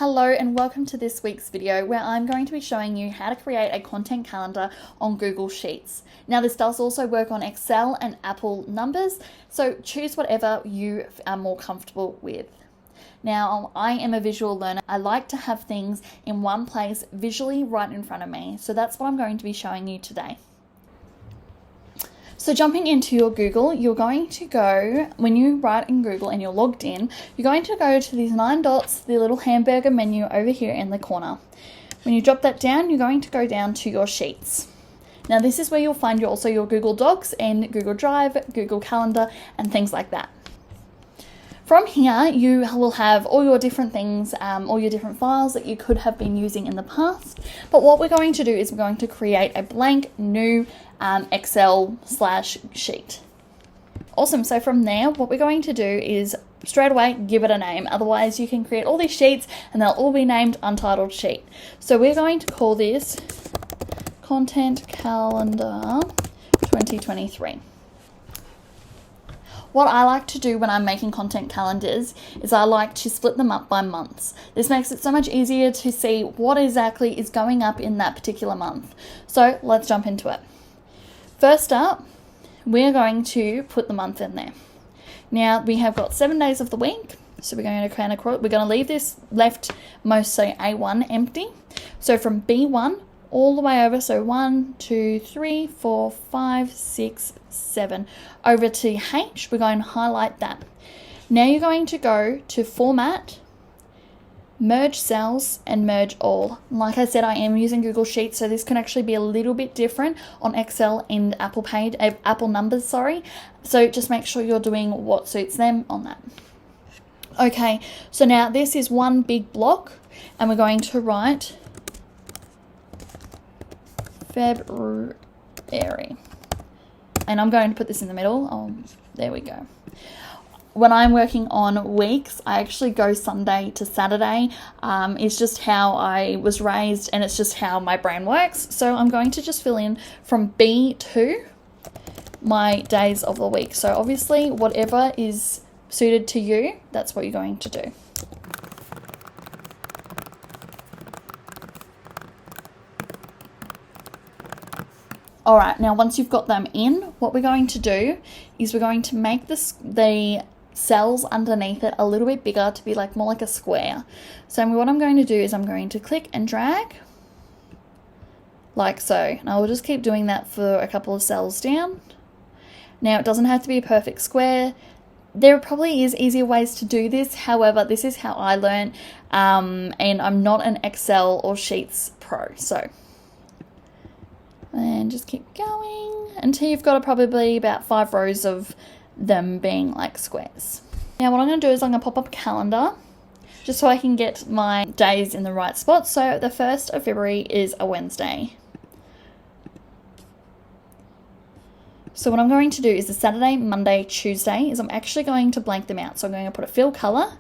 Hello and welcome to this week's video where I'm going to be showing you how to create a content calendar on Google Sheets. Now this does also work on Excel and Apple numbers, so choose whatever you are more comfortable with. Now, I am a visual learner. I like to have things in one place visually right in front of me, so that's what I'm going to be showing you today. So jumping into your Google, you're going to go, when you write in Google and you're logged in, you're going to go to these 9 dots, the little hamburger menu over here in the corner. When you drop that down, you're going to go down to your Sheets. Now this is where you'll find also your Google Docs and Google Drive, Google Calendar, and things like that. From here, you will have all your different things, all your different files that you could have been using in the past. But what we're going to do is we're going to create a blank new Excel/sheet. Awesome. So from there, what we're going to do is straight away give it a name. Otherwise, you can create all these sheets and they'll all be named Untitled Sheet. So we're going to call this Content Calendar 2023. What I like to do when I'm making content calendars is I like to split them up by months. This makes it so much easier to see what exactly is going up in that particular month. So let's jump into it. First up, we're going to put the month in there. Now we have got 7 days of the week. So we're going to leave this leftmost, so A1 empty. So from B1 all the way over, so 1, 2, 3, 4, 5, 6, 7, over to H, we're going to highlight that. Now you're going to go to Format, Merge Cells, and Merge All. Like I said, I am using Google Sheets, so this can actually be a little bit different on Excel and Apple numbers, sorry. So just make sure you're doing what suits them on that. Okay, so now this is one big block, and we're going to write February. And I'm going to put this in the middle. Oh, there we go. When I'm working on weeks, I actually go Sunday to Saturday. It's just how I was raised and it's just how my brain works. So I'm going to just fill in from B2 my days of the week. So obviously whatever is suited to you, that's what you're going to do. All right, now once you've got them in, what we're going to do is we're going to make the cells underneath it a little bit bigger to be more like a square. So what I'm going to do is I'm going to click and drag like so. And I will just keep doing that for a couple of cells down. Now it doesn't have to be a perfect square. There probably is easier ways to do this. However, this is how I learned, and I'm not an Excel or Sheets pro. So. And just keep going until you've got probably about 5 rows of them being like squares. Now what I'm going to do is I'm going to pop up a calendar just so I can get my days in the right spot. So the 1st of February is a Wednesday. So what I'm going to do is the Saturday, Monday, Tuesday is I'm actually going to blank them out. So I'm going to put a fill color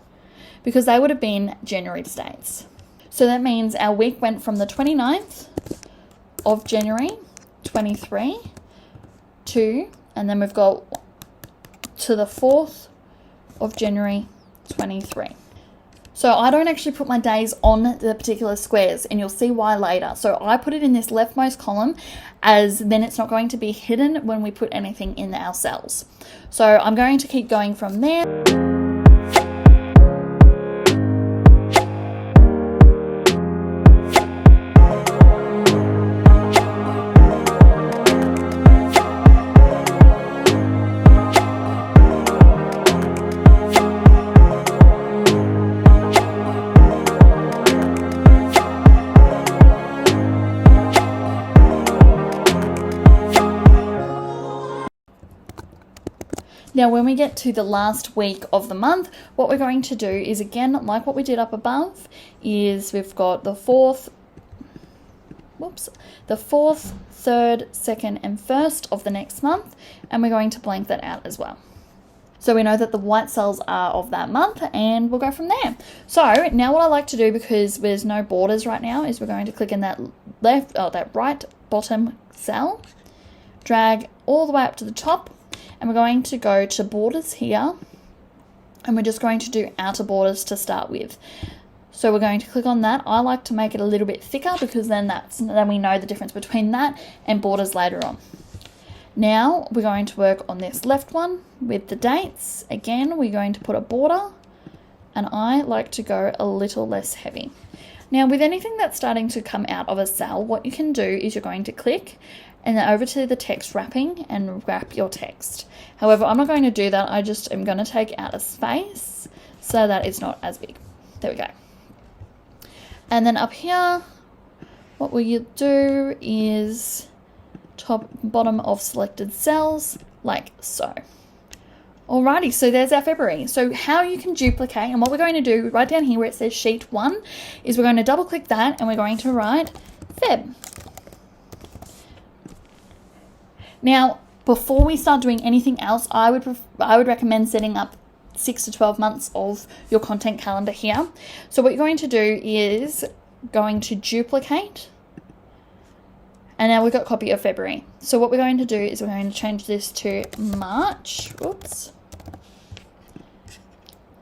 because they would have been January's dates. So that means our week went from the 29th of January 23 to, and then we've got to the 4th of January 23. So I don't actually put my days on the particular squares, and you'll see why later. So I put it in this leftmost column, as then it's not going to be hidden when we put anything in our cells. So I'm going to keep going from there. Now when we get to the last week of the month, what we're going to do is, again, like what we did up above, is we've got the 4th, 3rd, 2nd, and 1st of the next month, and we're going to blank that out as well. So we know that the white cells are of that month, and we'll go from there. So now what I like to do, because there's no borders right now, is we're going to click in that right bottom cell, drag all the way up to the top, and we're going to go to borders here, and we're just going to do outer borders to start with. So we're going to click on that. I like to make it a little bit thicker because then we know the difference between that and borders later on. Now we're going to work on this left one with the dates. Again, we're going to put a border, and I like to go a little less heavy. Now with anything that's starting to come out of a cell, what you can do is you're going to click and then over to the text wrapping and wrap your text. However, I'm not going to do that. I just am going to take out a space so that it's not as big. There we go. And then up here, what we'll do is top, bottom of selected cells, like so. Alrighty, so there's our February. So how you can duplicate, and what we're going to do right down here where it says sheet 1, is we're going to double click that and we're going to write Feb. Now, before we start doing anything else, I would recommend setting up 6 to 12 months of your content calendar here. So what you're going to do is going to duplicate, and now we've got copy of February. So what we're going to do is we're going to change this to March. Oops.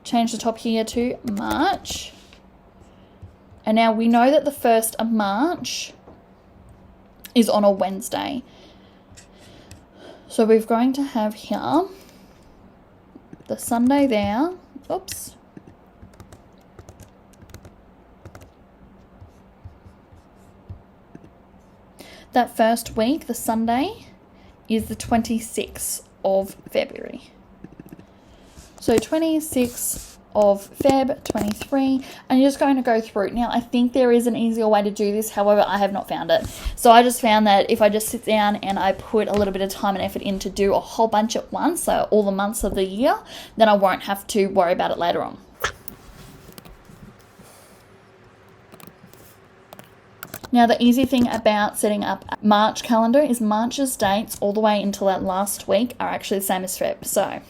Change the top here to March. And now we know that the 1st of March is on a Wednesday. So we're going to have here the Sunday there. Oops. That first week, the Sunday, is the 26th of February. So 26th of Feb 23, and you're just going to go through. Now, I think there is an easier way to do this. However, I have not found it. So I just found that if I just sit down and I put a little bit of time and effort in to do a whole bunch at once, so all the months of the year, then I won't have to worry about it later on. Now, the easy thing about setting up a March calendar is March's dates all the way until that last week are actually the same as Feb. So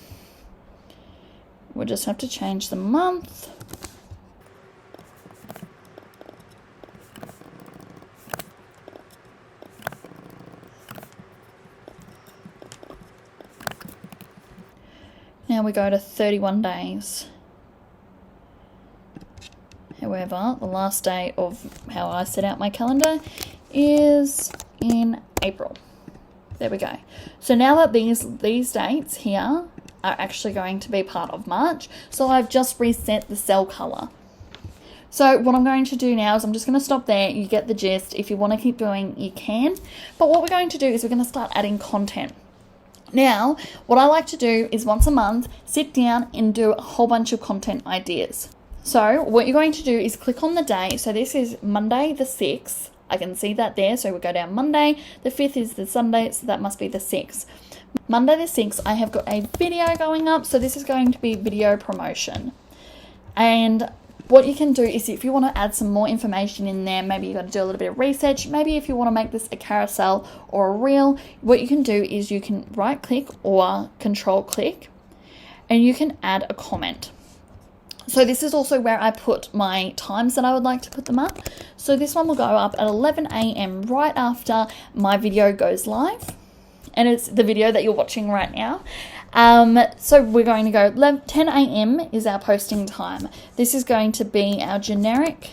we'll just have to change the month. Now we go to 31 days. However, the last day of how I set out my calendar is in April. There we go. So now that these dates here are actually going to be part of March, so I've just reset the cell color. So what I'm going to do now is I'm just going to stop there. You get the gist. If you want to keep going, you can. But what we're going to do is we're going to start adding content. Now, what I like to do is once a month, sit down and do a whole bunch of content ideas. So what you're going to do is click on the day. So this is Monday the 6th. I can see that there. So we go down Monday. The 5th is the Sunday, so that must be the 6th. Monday the 6th, I have got a video going up. So this is going to be video promotion. And what you can do is if you want to add some more information in there, maybe you've got to do a little bit of research. Maybe if you want to make this a carousel or a reel, what you can do is you can right click or control click and you can add a comment. So this is also where I put my times that I would like to put them up. So this one will go up at 11 a.m. right after my video goes live. And it's the video that you're watching right now. So we're going to go 10 a.m. is our posting time. This is going to be our generic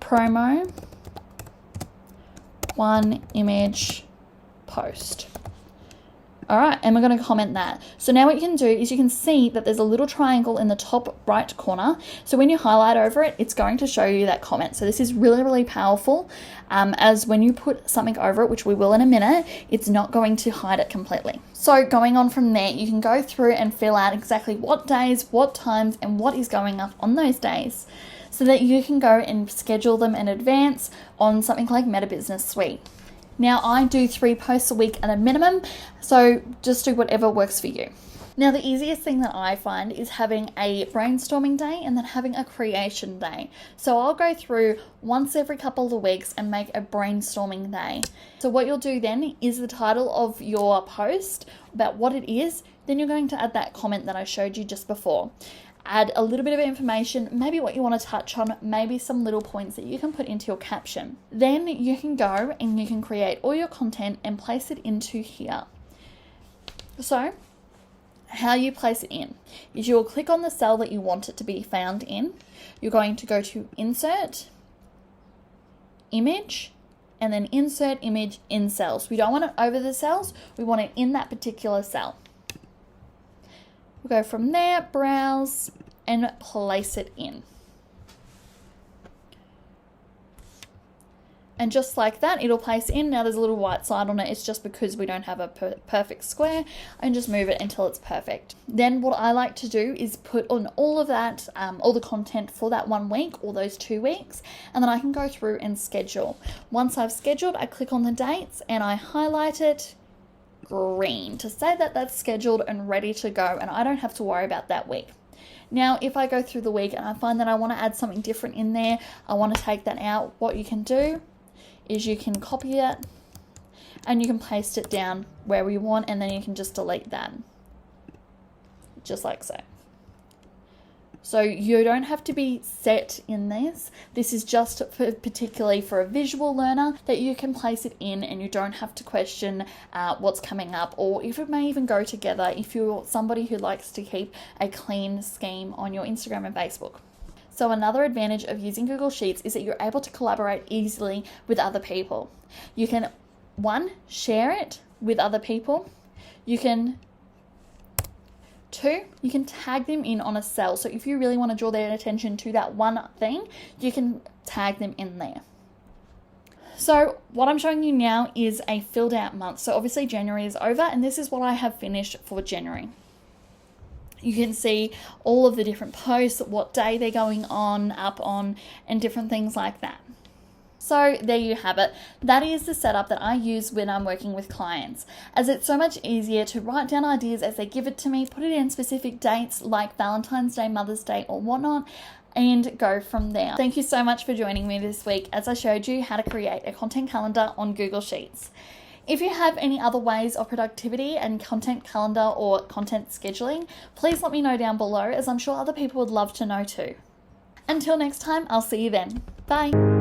promo 1 image post. All right, and we're going to comment that. So now what you can do is you can see that there's a little triangle in the top right corner. So when you highlight over it, it's going to show you that comment. So this is really, really powerful, as when you put something over it, which we will in a minute, it's not going to hide it completely. So going on from there, you can go through and fill out exactly what days, what times, and what is going up on those days so that you can go and schedule them in advance on something like Meta Business Suite. Now, I do 3 posts a week at a minimum, so just do whatever works for you. Now, the easiest thing that I find is having a brainstorming day and then having a creation day. So I'll go through once every couple of weeks and make a brainstorming day. So what you'll do then is the title of your post about what it is, then you're going to add that comment that I showed you just before. Add a little bit of information, maybe what you want to touch on, maybe some little points that you can put into your caption. Then you can go and you can create all your content and place it into here. So How you place it in is you'll click on the cell that you want it to be found in. You're going to go to Insert, Image, and then Insert Image in Cells. We don't want it over the cells, we want it in that particular cell. We'll go from there, Browse, and place it in. And just like that, it'll place in. Now there's a little white side on it. It's just because we don't have a perfect square. And just move it until it's perfect. Then what I like to do is put on all of that, all the content for that 1 week or those 2 weeks. And then I can go through and schedule. Once I've scheduled, I click on the dates and I highlight it green to say that that's scheduled and ready to go. And I don't have to worry about that week. Now, if I go through the week and I find that I want to add something different in there, I want to take that out, what you can do is you can copy it and you can paste it down where we want, and then you can just delete that, just like so. So you don't have to be set in this. This is just particularly for a visual learner that you can place it in and you don't have to question what's coming up, or if it may even go together if you're somebody who likes to keep a clean scheme on your Instagram and Facebook. So another advantage of using Google Sheets is that you're able to collaborate easily with other people. You can, 1, share it with other people. You can, 2, you can tag them in on a cell. So if you really want to draw their attention to that one thing, you can tag them in there. So what I'm showing you now is a filled out month. So obviously January is over and this is what I have finished for January. You can see all of the different posts, what day they're going on, up on, and different things like that. So there you have it. That is the setup that I use when I'm working with clients, as it's so much easier to write down ideas as they give it to me, put it in specific dates like Valentine's Day, Mother's Day, or whatnot, and go from there. Thank you so much for joining me this week as I showed you how to create a content calendar on Google Sheets. If you have any other ways of productivity and content calendar or content scheduling, please let me know down below, as I'm sure other people would love to know too. Until next time, I'll see you then. Bye.